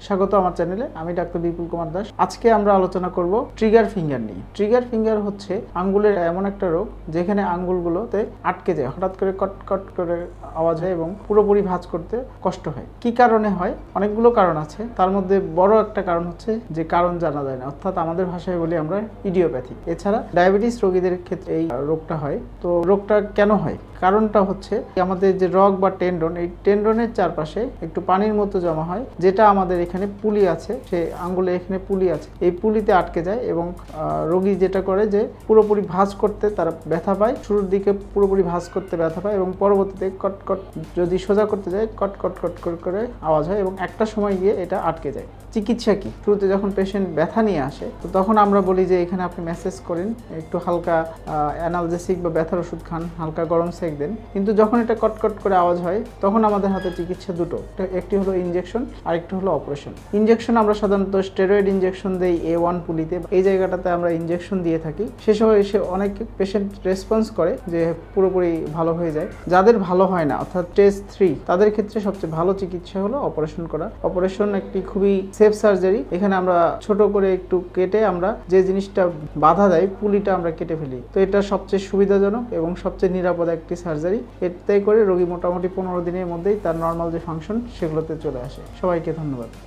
স্বাগত আমার চ্যানেলে। আমি ডাক্তার বিপুল কুমার দাস। আজকে আমরা আলোচনা করব ট্রিগার ফিঙ্গার নিয়ে। ট্রিগার ফিঙ্গার হচ্ছে আঙ্গুলের এমন একটা রোগ যেখানে আঙ্গুলগুলোতে আটকে যায়, হঠাৎ করে কট কট করে আওয়াজ হয় এবং পুরোপুরি ভাঁজ করতে কষ্ট হয়। কি কারণে হয়? অনেকগুলো কারণ আছে, তার মধ্যে বড় একটা কারণ হচ্ছে যে কারণ জানা যায় না, অর্থাৎ আমাদের ভাষায় বলি আমরা ইডিওপ্যাথি। এছাড়া ডায়াবেটিস রোগীদের ক্ষেত্রে এই রোগটা হয়। তো রোগটা কেন হয়? কারণটা হচ্ছে আমাদের যে রগ বা টেন্ডন, এই টেন্ডনের চারপাশে একটু পানির মতো জমা হয়, যেটা আমাদের এখানে পুলি আছে, সে আঙ্গুলে এখানে পুলি আছে, এই পুলিতে আটকে যায় এবং রোগী যেটা করে যে পুরোপুরি ভাঁজ করতে তারা ব্যথা পায়। শুরুর দিকে পুরোপুরি ভাঁজ করতে ব্যথা পায় এবং পরবর্তীতে কট কট, যদি সোজা করতে যায় কট কট কট করে আওয়াজ হয় এবং একটা সময় গিয়ে এটা আটকে যায়। চিকিৎসা কি? শুরুতে যখন পেশেন্ট ব্যথা নিয়ে আসে তো তখন আমরা বলি যে এখানে আপনি ম্যাসেজ করেন, একটু হালকা অ্যানালজেসিক বা ব্যথার ওষুধ খান, হালকা গরম সেক দেন। কিন্তু যখন এটা কটকট করে আওয়াজ হয় তখন আমাদের হাতে চিকিৎসা দুটো, একটি হলো ইনজেকশন আর একটি হলো অপারেশন। ইনজেকশন আমরা সাধারণত স্টেরয়েড ইনজেকশন দেই A1 পুলিতে, এই জায়গাটাতে আমরা ইনজেকশন দিয়ে থাকি। সে সময় এসে অনেক পেশেন্ট রেসপন্স করে যে পুরোপুরি ভালো হয়ে যায়। যাদের ভালো হয় না, অর্থাৎ স্টেজ 3, তাদের ক্ষেত্রে সবচেয়ে ভালো চিকিৎসা হলো অপারেশন করা। অপারেশন একটি খুবই সেফ সার্জারি। এখানে আমরা ছোট করে একটু কেটে আমরা যে জিনিসটা বাধা দেয়, পুলিটা আমরা কেটে ফেলি। তো এটা সবচেয়ে সুবিধাজনক এবং সবচেয়ে নিরাপদ একটি সার্জারি। এতে করে রোগী মোটামুটি 15 দিনের মধ্যেই তার নর্মাল যে ফাংশন সেগুলোতে চলে আসে। সবাইকে ধন্যবাদ।